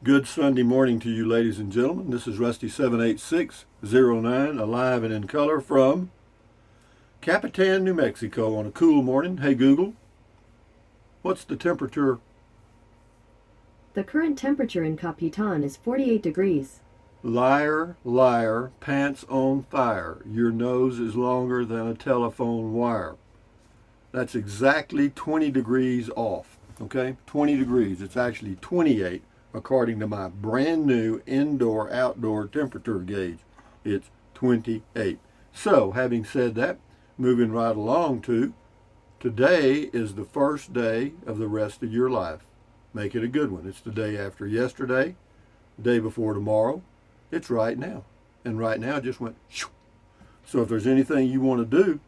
Good Sunday morning to you, ladies and gentlemen. This is Rusty 78609, alive and in color from Capitan, New Mexico on a cool morning. Hey Google, what's the temperature? The current temperature in Capitan is 48 degrees. Liar, liar, pants on fire. Your nose is longer than a telephone wire. That's exactly 20 degrees off, okay? 20 degrees. It's actually 28 according to my brand new indoor-outdoor temperature gauge. It's 28. So, having said that, moving right along to today is the first day of the rest of your life. Make it a good one. It's the day after yesterday, the day before tomorrow. It's right now. And right now just went shoo. So if there's anything you want to do,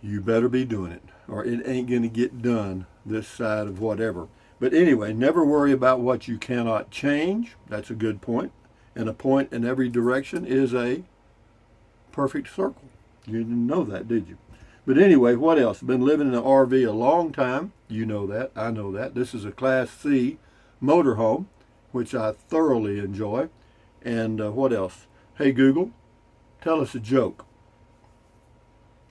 you better be doing it, or it ain't going to get done this side of whatever. But anyway, never worry about what you cannot change. That's a good point. And a point in every direction is a perfect circle. You didn't know that, did you? But anyway, what else? Been living in an RV a long time. You know that. I know that. This is a Class C motorhome, which I thoroughly enjoy. And what else? Hey, Google, tell us a joke.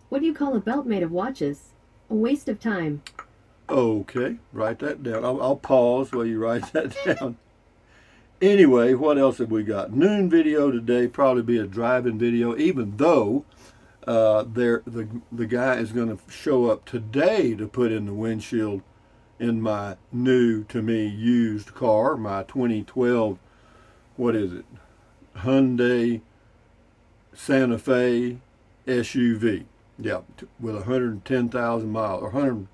What do you call a belt made of watches? A waste of time. Okay, write that down. I'll pause while you write that down. Anyway, what else have we got? Noon video today, probably be a driving video, even though the guy is going to show up today to put in the windshield in my new, to me, used car, my 2012, what is it, Hyundai Santa Fe SUV. Yeah, with 110,000 miles, or 100,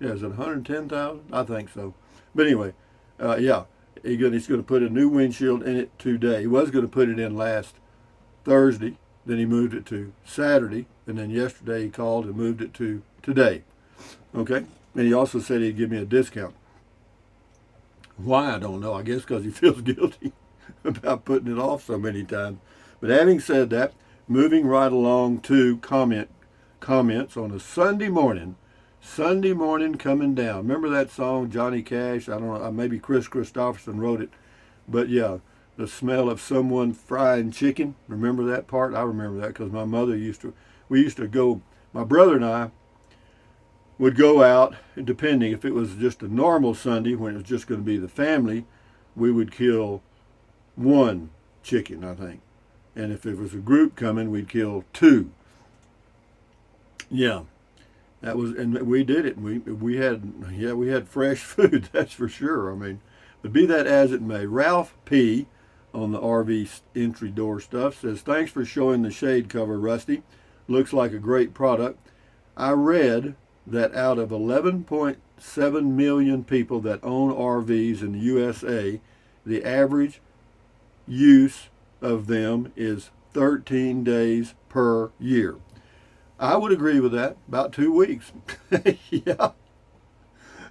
yeah, is it 110,000? I think so. But anyway, yeah, he's going to put a new windshield in it today. He was going to put it in last Thursday, then he moved it to Saturday, and then yesterday he called and moved it to today. Okay? And he also said he'd give me a discount. Why, I don't know. I guess because he feels guilty about putting it off so many times. But having said that, moving right along to comments on a Sunday morning. Sunday morning coming down. Remember that song, Johnny Cash? I don't know, maybe Chris Christopherson wrote it. But yeah, the smell of someone frying chicken. Remember that part? I remember that because my mother we used to go, my brother and I would go out, depending if it was just a normal Sunday when it was just going to be the family, we would kill one chicken, I think. And if it was a group coming, we'd kill two. Yeah. That was, and we did it. We had fresh food, that's for sure. I mean, but be that as it may, Ralph P. on the RV entry door stuff says, thanks for showing the shade cover, Rusty. Looks like a great product. I read that out of 11.7 million people that own RVs in the USA, the average use of them is 13 days per year. I would agree with that. About 2 weeks. Yeah,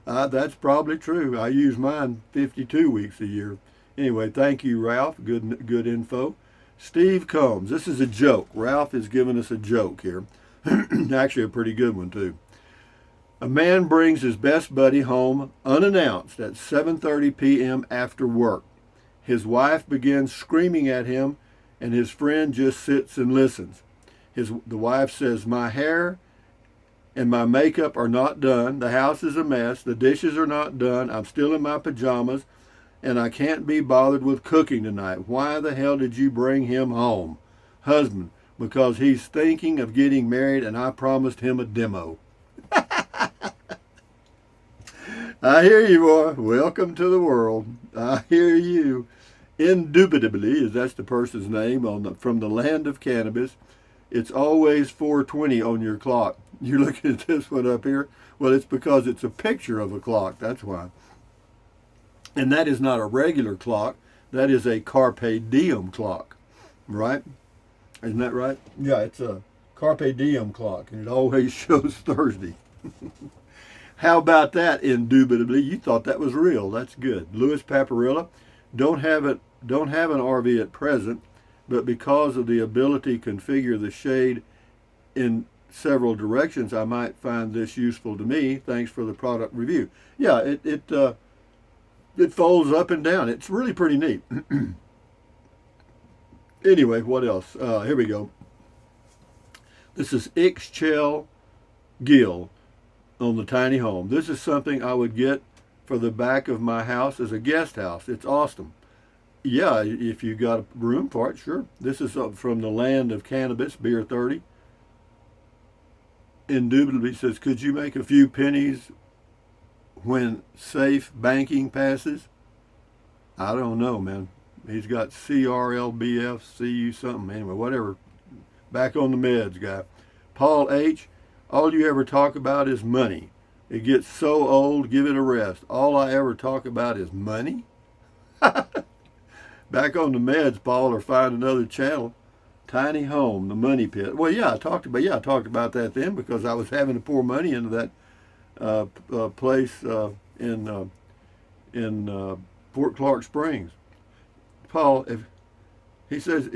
that's probably true. I use mine 52 weeks a year. Anyway, thank you, Ralph. Good info. Steve Combs. This is a joke. Ralph is giving us a joke here. Actually, a pretty good one, too. A man brings his best buddy home unannounced at 7:30 p.m. after work. His wife begins screaming at him, and his friend just sits and listens. The wife says, my hair and my makeup are not done. The house is a mess. The dishes are not done. I'm still in my pajamas, and I can't be bothered with cooking tonight. Why the hell did you bring him home? Husband, because he's thinking of getting married, and I promised him a demo. I hear you, boy. Welcome to the world. I hear you. Indubitably, as that's the person's name from the land of cannabis, it's always 4:20 on your clock. You're looking at this one up here. Well, it's because it's a picture of a clock. That's why. And that is not a regular clock. That is a Carpe Diem clock, right? Isn't that right? Yeah, it's a Carpe Diem clock, and it always shows Thursday. How about that? Indubitably, you thought that was real. That's good. Louis Paparilla, don't have an RV at present, but because of the ability to configure the shade in several directions, I might find this useful to me. Thanks for the product review. Yeah, it folds up and down. It's really pretty neat. Anyway, what else? Here we go. This is Ixchel Gill on the tiny home. This is something I would get for the back of my house as a guest house. It's awesome. Yeah, if you got room for it, sure. This is from the land of cannabis, Beer 30. Indubitably says, could you make a few pennies when safe banking passes? I don't know, man. He's got CRLBF, CU something. Anyway, whatever. Back on the meds, guy. Paul H., all you ever talk about is money. It gets so old, give it a rest. All I ever talk about is money? Back on the meds, Paul, or find another channel. Tiny home, the money pit. Well, yeah, I talked about that then because I was having to pour money into that place in Fort Clark Springs. Paul, if he says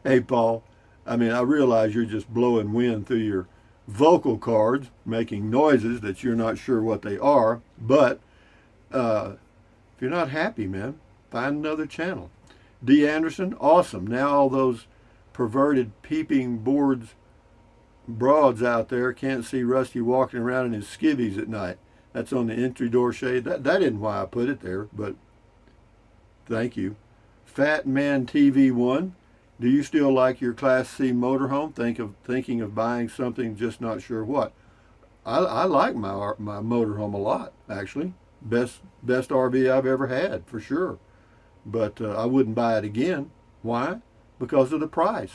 hey, Paul, I mean, I realize you're just blowing wind through your vocal cords, making noises that you're not sure what they are, but if you're not happy, man, find another channel. D. Anderson, awesome. Now all those perverted peeping broads out there can't see Rusty walking around in his skivvies at night. That's on the entry door shade. That isn't why I put it there, but thank you. Fat Man TV 1, do you still like your Class C motorhome? Thinking of buying something, just not sure what. I like my motorhome a lot, actually. Best RV I've ever had, for sure. But I wouldn't buy it again. Why? Because of the price.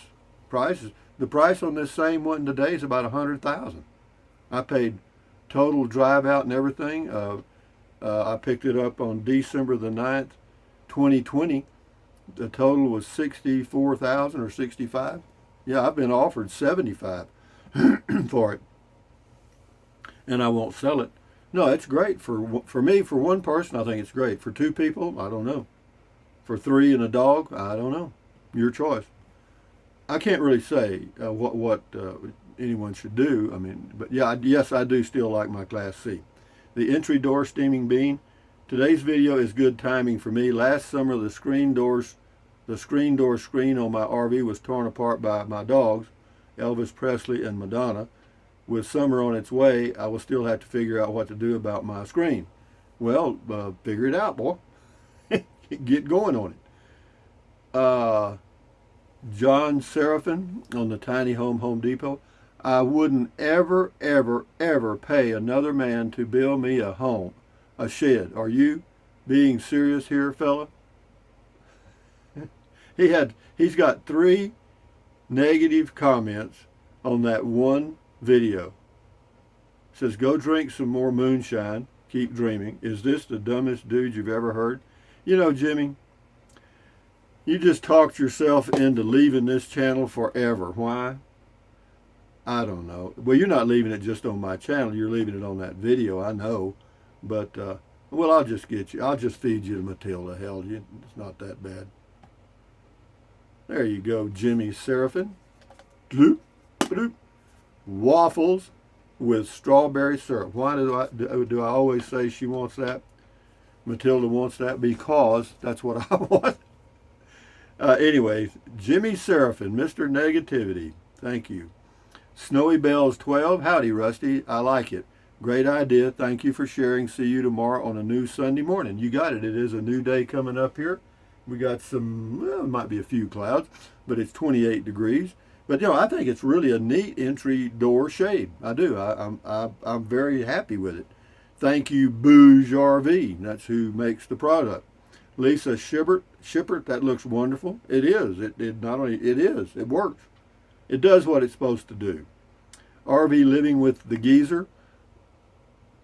The price on this same one today is about $100,000. I paid total drive out and everything. I picked it up on December the 9th, 2020. The total was $64,000 or $65,000. Yeah, I've been offered $75,000 for it, and I won't sell it. No, it's great for me. For one person, I think it's great. For two people, I don't know. For three and a dog, I don't know. Your choice. I can't really say what anyone should do. I mean, but yeah, yes, I do still like my Class C. The entry door steaming bean. Today's video is good timing for me. Last summer, the screen door screen on my RV was torn apart by my dogs, Elvis Presley and Madonna. With summer on its way, I will still have to figure out what to do about my screen. Well, figure it out, boy. Get going on it. John Seraphin on the Tiny Home Depot. I wouldn't ever, ever, ever pay another man to build me a home, a shed. Are you being serious here, fella? He's got 3 negative comments on that one video. Says, go drink some more moonshine. Keep dreaming. Is this the dumbest dude you've ever heard? You know, Jimmy, you just talked yourself into leaving this channel forever. Why? I don't know. Well, you're not leaving it just on my channel. You're leaving it on that video, I know. But, well, I'll just get you. I'll just feed you to Matilda. Hell, it's not that bad. There you go, Jimmy Seraphin. Bloop, bloop. Waffles with strawberry syrup. Why do I always say she wants that? Matilda wants that because that's what I want. Anyways, Jimmy Seraphin, Mr. Negativity. Thank you. Snowy Bells 12. Howdy, Rusty. I like it. Great idea. Thank you for sharing. See you tomorrow on a new Sunday morning. You got it. It is a new day coming up here. We got some, well, it might be a few clouds, but it's 28 degrees. But, you know, I think it's really a neat entry door shade. I do. I'm very happy with it. Thank you, Bouge RV. That's who makes the product. Lisa Shippert, that looks wonderful. It is. It not only, it is. It works. It does what it's supposed to do. RV Living with the Geezer.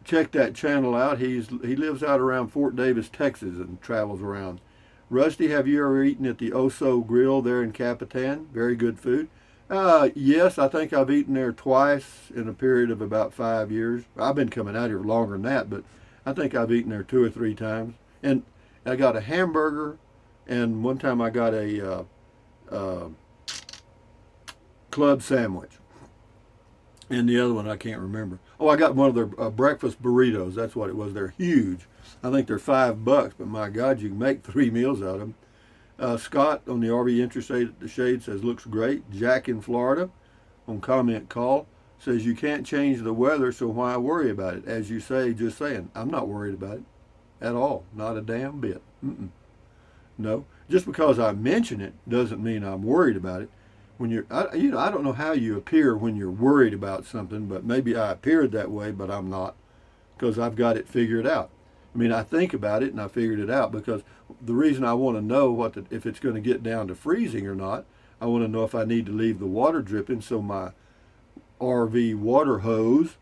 Check that channel out. He lives out around Fort Davis, Texas, and travels around. Rusty, have you ever eaten at the Oso Grill there in Capitan? Very good food. Yes, I think I've eaten there twice in a period of about 5 years. I've been coming out here longer than that, but I think I've eaten there 2 or 3 times. And I got a hamburger, and one time I got a club sandwich. And the other one I can't remember. Oh, I got one of their breakfast burritos. That's what it was. They're huge. I think they're $5, but my God, you can make 3 meals out of them. Scott on the RV Interest Shade says, looks great. Jack in Florida on comment call says, you can't change the weather, so why worry about it? As you say, just saying, I'm not worried about it at all. Not a damn bit. No. Just because I mention it doesn't mean I'm worried about it. When I don't know how you appear when you're worried about something, but maybe I appeared that way, but I'm not, because I've got it figured out. I mean, I think about it and I figured it out, because the reason I want to know if it's going to get down to freezing or not, I want to know if I need to leave the water dripping so my RV water hose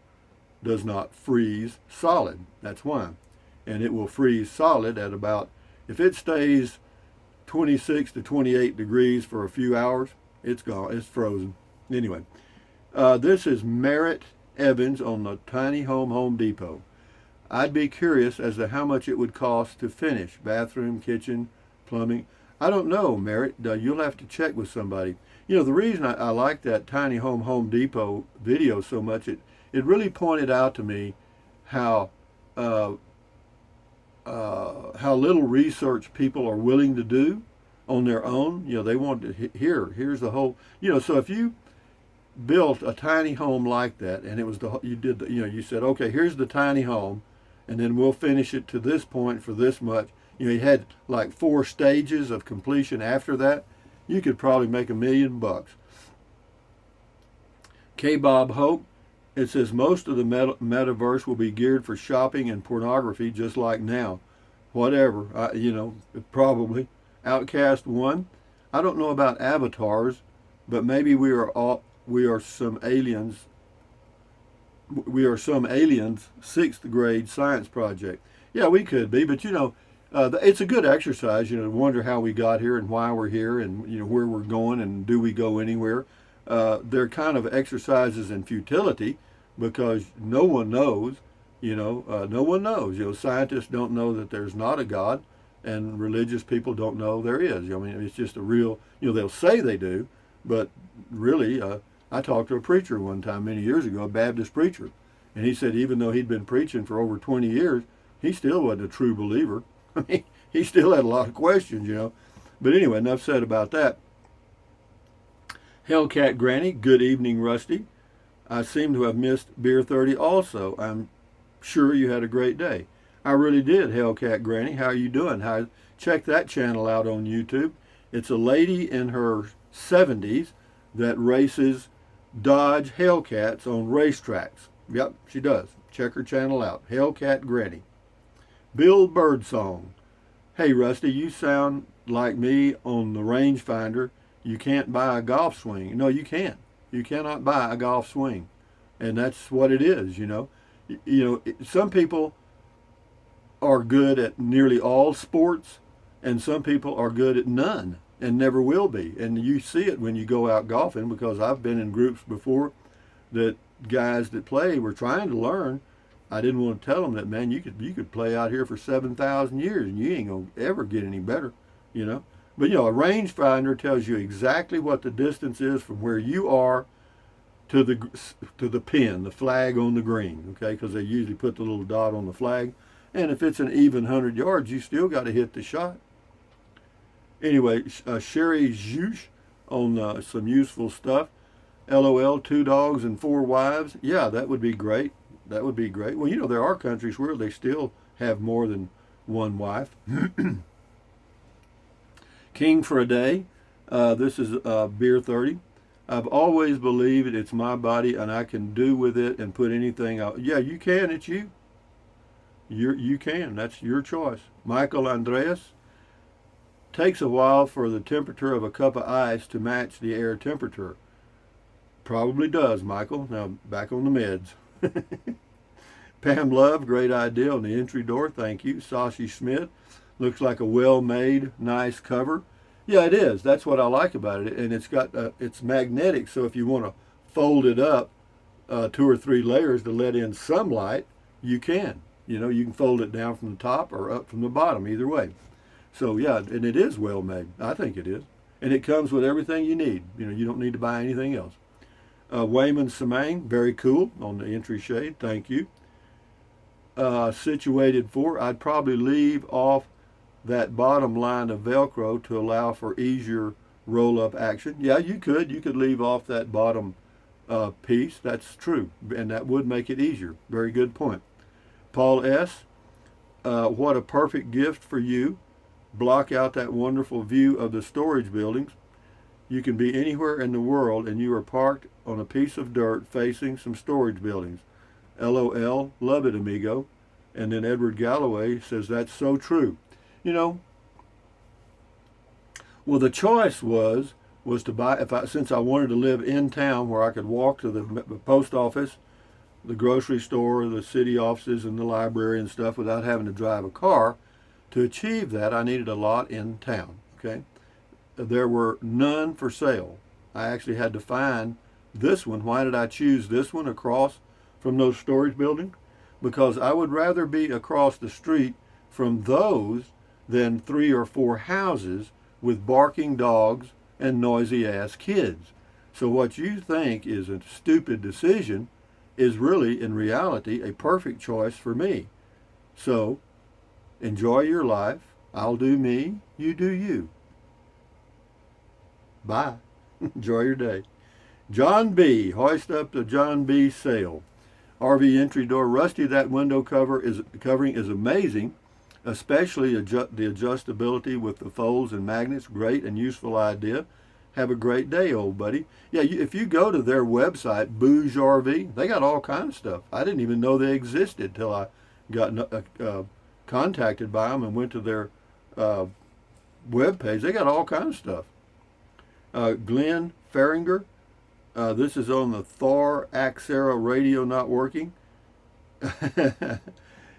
does not freeze solid. That's why. And it will freeze solid at about, if it stays 26 to 28 degrees for a few hours, it's gone. It's frozen. Anyway, this is Merritt Evans on the Tiny Home Depot. I'd be curious as to how much it would cost to finish bathroom, kitchen, plumbing. I don't know, Merritt. You'll have to check with somebody. You know, the reason I like that Tiny Home Depot video so much, it really pointed out to me how little research people are willing to do on their own. You know, they want to here's the whole, so if you built a tiny home like that, and it was you said, okay, here's the tiny home, and then we'll finish it to this point for this much. You had like 4 stages of completion after that. You could probably make $1 million. K. Bob Hope, it says most of the metaverse will be geared for shopping and pornography, just like now. Whatever, probably. Outcast 1, I don't know about avatars, but maybe we are some aliens. We are some aliens. 6th grade science project. Yeah, we could be, but it's a good exercise. To wonder how we got here and why we're here, and where we're going, and do we go anywhere. They're kind of exercises in futility, because no one knows. No one knows. Scientists don't know that there's not a God, and religious people don't know there is. I mean, it's just a real, they'll say they do, but really, I talked to a preacher one time many years ago, a Baptist preacher, and he said even though he'd been preaching for over 20 years, he still wasn't a true believer. I mean, he still had a lot of questions. But anyway, enough said about that. Hellcat Granny, good evening, Rusty. I seem to have missed Beer 30 also. I'm sure you had a great day. I really did, Hellcat Granny. How are you doing? Check that channel out on YouTube. It's a lady in her 70s that races Dodge Hellcats on racetracks. Yep, she does. Check her channel out, Hellcat Granny. Bill Birdsong. Hey, Rusty, you sound like me on the rangefinder. You can't buy a golf swing. No, you can't. You cannot buy a golf swing. And that's what it is, Some people are good at nearly all sports, and some people are good at none and never will be. And you see it when you go out golfing, because I've been in groups before that guys that play were trying to learn. I didn't want to tell them that, man, you could play out here for 7,000 years and you ain't gonna ever get any better, But a rangefinder tells you exactly what the distance is from where you are to the pin, the flag on the green, okay? Because they usually put the little dot on the flag. And if it's an even 100 yards, you still got to hit the shot. Anyway, Sherry Zhush on some useful stuff. LOL, 2 dogs and 4 wives. Yeah, that would be great. That would be great. Well, there are countries where they still have more than one wife. King for a day. This is Beer 30. I've always believed it's my body and I can do with it and put anything out. Yeah, you can. It's you. You can. That's your choice. Michael Andreas. Takes a while for the temperature of a cup of ice to match the air temperature. Probably does, Michael. Now, back on the meds. Pam Love, great idea on the entry door. Thank you. Sashi Smith. Looks like a well-made, nice cover. Yeah, it is. That's what I like about it. And it's got it's magnetic, so if you want to fold it up 2 or 3 layers to let in some light, you can. You can fold it down from the top or up from the bottom, either way. So yeah, and it is well made. I think it is. And it comes with everything you need. You don't need to buy anything else. Wayman Samang, very cool on the entry shade. Thank you. Situated 4, I'd probably leave off that bottom line of Velcro to allow for easier roll-up action. Yeah, you could. You could leave off that bottom piece. That's true, and that would make it easier. Very good point. Paul S., what a perfect gift for you. Block out that wonderful view of the storage buildings. You can be anywhere in the world and you are parked on a piece of dirt facing some storage buildings. LOL, love it, amigo. And then Edward Galloway says, that's so true. You know, well, the choice was to buy, since I wanted to live in town where I could walk to the post office, the grocery store, the city offices, and the library and stuff without having to drive a car. To achieve that, I needed a lot in town, okay? There were none for sale. I actually had to find this one. Why did I choose this one across from those storage buildings? Because I would rather be across the street from those than 3 or 4 houses with barking dogs and noisy ass kids. So what you think is a stupid decision is really, in reality, a perfect choice for me. So enjoy your life. I'll do me, you do you. Bye. Enjoy your day. John B. Hoist up the John B. sale. RV entry door. Rusty, that window covering is amazing, especially the adjustability with the folds and magnets. Great and useful idea. Have a great day, old buddy. Yeah, if you go to their website, Bouge RV, they got all kinds of stuff. I didn't even know they existed till I got contacted by them and went to their web page. They got all kinds of stuff. Glenn Feringer, this is on the Thor Axera radio not working.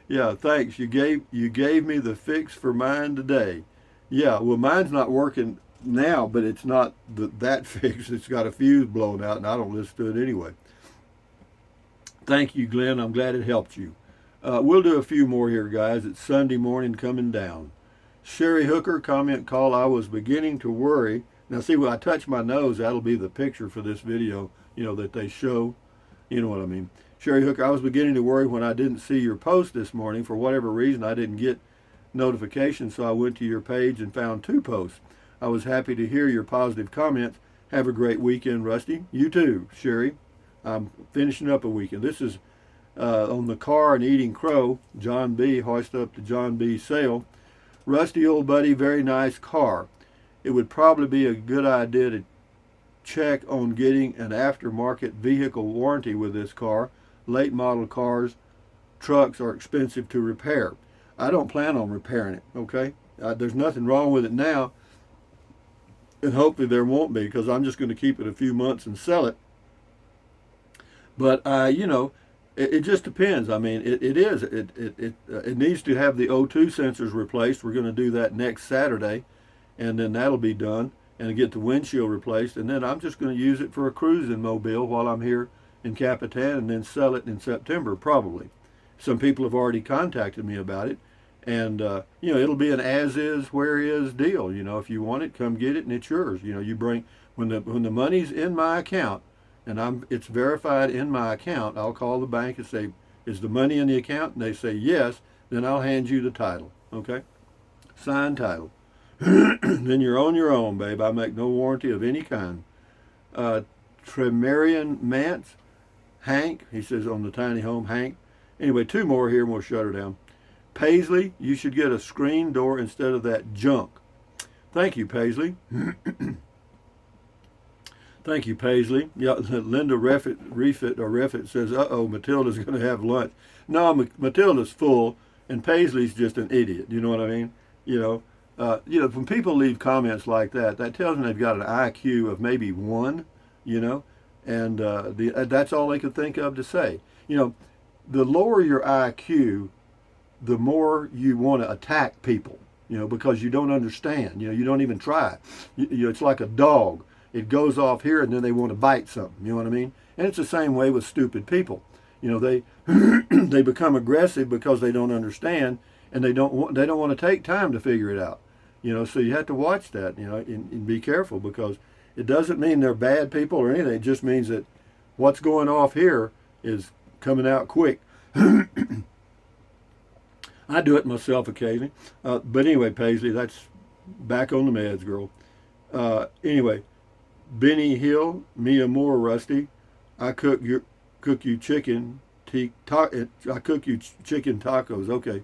Yeah, thanks. You gave me the fix for mine today. Yeah, well, mine's not working now, but it's not that fix. It's got a fuse blown out, and I don't listen to it anyway. Thank you, Glenn. I'm glad it helped you. We'll do a few more here, guys. It's Sunday morning coming down. Sherry Hooker, comment call. I was beginning to worry. Now, see, when I touch my nose, that'll be the picture for this video, that they show. You know what I mean. Sherry Hooker, I was beginning to worry when I didn't see your post this morning. For whatever reason, I didn't get notifications, so I went to your page and found 2 posts. I was happy to hear your positive comments. Have a great weekend, Rusty. You too, Sherry. I'm finishing up a weekend. This is on the car and eating crow. John B. Hoist up the John B. sale. Rusty, old buddy, very nice car. It would probably be a good idea to check on getting an aftermarket vehicle warranty with this car. Late model cars, trucks are expensive to repair. I don't plan on repairing it, okay? There's nothing wrong with it now, and hopefully there won't be, because I'm just going to keep it a few months and sell it. But it just depends. I mean, it needs to have the O2 sensors replaced. We're going to do that next Saturday, and then that'll be done, and get the windshield replaced, and then I'm just going to use it for a cruising mobile while I'm here in Capitan, and then sell it in September probably. Some people have already contacted me about it, and it'll be an as is, where is deal. If you want it, come get it, and it's yours. You bring when the money's in my account, and it's verified in my account. I'll call the bank and say, is the money in the account? And they say yes. Then I'll hand you the title. Okay, signed title. Then you're on your own, babe. I make no warranty of any kind. Tremarian Mance, Hank, he says on the tiny home, Hank. Anyway, 2 more here and we'll shut her down. Paisley, you should get a screen door instead of that junk. Thank you, Paisley. Thank you, Paisley. Yeah, Linda Refit says, uh-oh, Matilda's going to have lunch. No, Matilda's full, and Paisley's just an idiot. You know what I mean? When people leave comments like that, that tells me they've got an IQ of maybe 1, and that's all they could think of to say. The lower your IQ, the more you want to attack people, because you don't understand. You don't even try. It's like a dog. It goes off here and then they want to bite something. You know what I mean? And it's the same way with stupid people. They they become aggressive because they don't understand, and they don't want to take time to figure it out. So you have to watch that, and be careful, because it doesn't mean they're bad people or anything. It just means that what's going off here is coming out quick. I do it myself occasionally. But anyway, Paisley, that's back on the meds, girl. Anyway, Benny Hill, Mia Moore, Rusty. I cook you chicken. I cook you chicken tacos. Okay.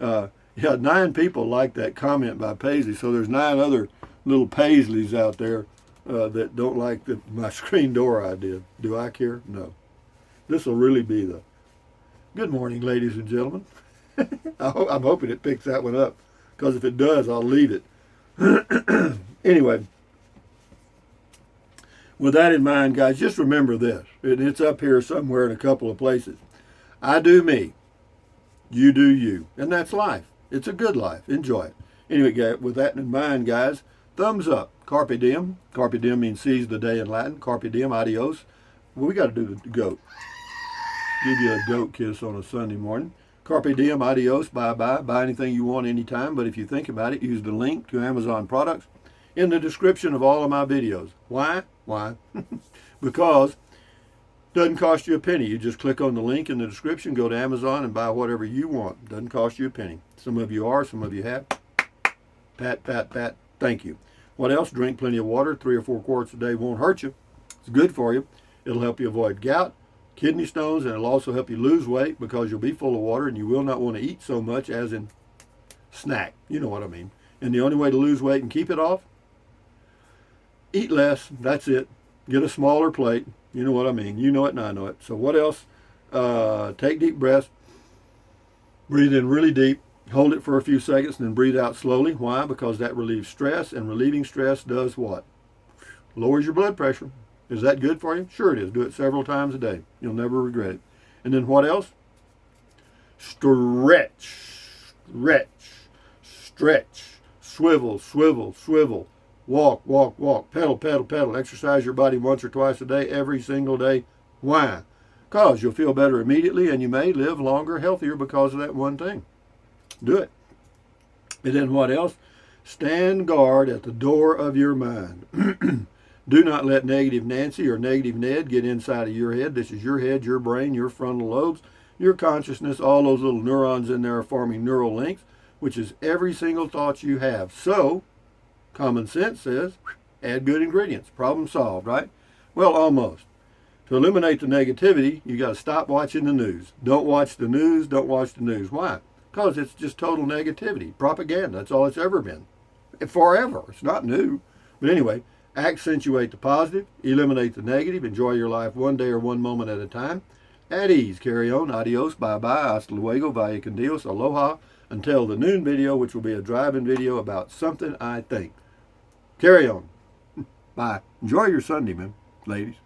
Yeah, 9 people like that comment by Paisley. So there's 9 other little Paisleys out there that don't like my screen door idea. Do I care? No. This will really be the good morning, ladies and gentlemen. I'm hoping it picks that one up, because if it does, I'll leave it. Anyway, with that in mind, guys, just remember this. It's up here somewhere in a couple of places. I do me. You do you. And that's life. It's a good life. Enjoy it. Anyway, guys, with that in mind, guys, thumbs up. Carpe diem. Carpe diem means seize the day in Latin. Carpe diem, adios. Well, we got to do the goat. Give you a goat kiss on a Sunday morning. Carpe diem, adios, bye-bye. Buy anything you want anytime, but if you think about it, use the link to Amazon products in the description of all of my videos. Why? Why? Because it doesn't cost you a penny. You just click on the link in the description, go to Amazon, and buy whatever you want. It doesn't cost you a penny. Some of you are, some of you have. Pat, pat, pat. Thank you. What else? Drink plenty of water. 3 or 4 quarts a day won't hurt you. It's good for you. It'll help you avoid gout, kidney stones, and it'll also help you lose weight, because you'll be full of water and you will not want to eat so much, as in snack. You know what I mean. And the only way to lose weight and keep it off, eat less. That's it. Get a smaller plate. You know what I mean. You know it and I know it. So what else? Take deep breaths. Breathe in really deep. Hold it for a few seconds and then breathe out slowly. Why? Because that relieves stress, and relieving stress does what? Lowers your blood pressure. Is that good for you? Sure it is. Do it several times a day. You'll never regret it. And then what else? Stretch, stretch, stretch. Swivel, swivel, swivel. Walk, walk, walk. Pedal, pedal, pedal. Exercise your body once or twice a day, every single day. Why? Because you'll feel better immediately, and you may live longer, healthier because of that one thing. Do it. And then what else? Stand guard at the door of your mind. Do not let negative Nancy or negative Ned get inside of your head. This is your head, your brain, your frontal lobes, your consciousness. All those little neurons in there are forming neural links, which is every single thought you have. So, common sense says, add good ingredients. Problem solved, right? Well, almost. To eliminate the negativity, you got to stop watching the news. Don't watch the news. Don't watch the news. Why? Because it's just total negativity. Propaganda. That's all it's ever been. Forever. It's not new. But anyway, accentuate the positive, eliminate the negative, enjoy your life one day or one moment at a time. At ease, carry on, adios, bye-bye, hasta luego, vaya con Dios, aloha, until the noon video, which will be a drive-in video about something I think. Carry on. Bye. Enjoy your Sunday, man, ladies.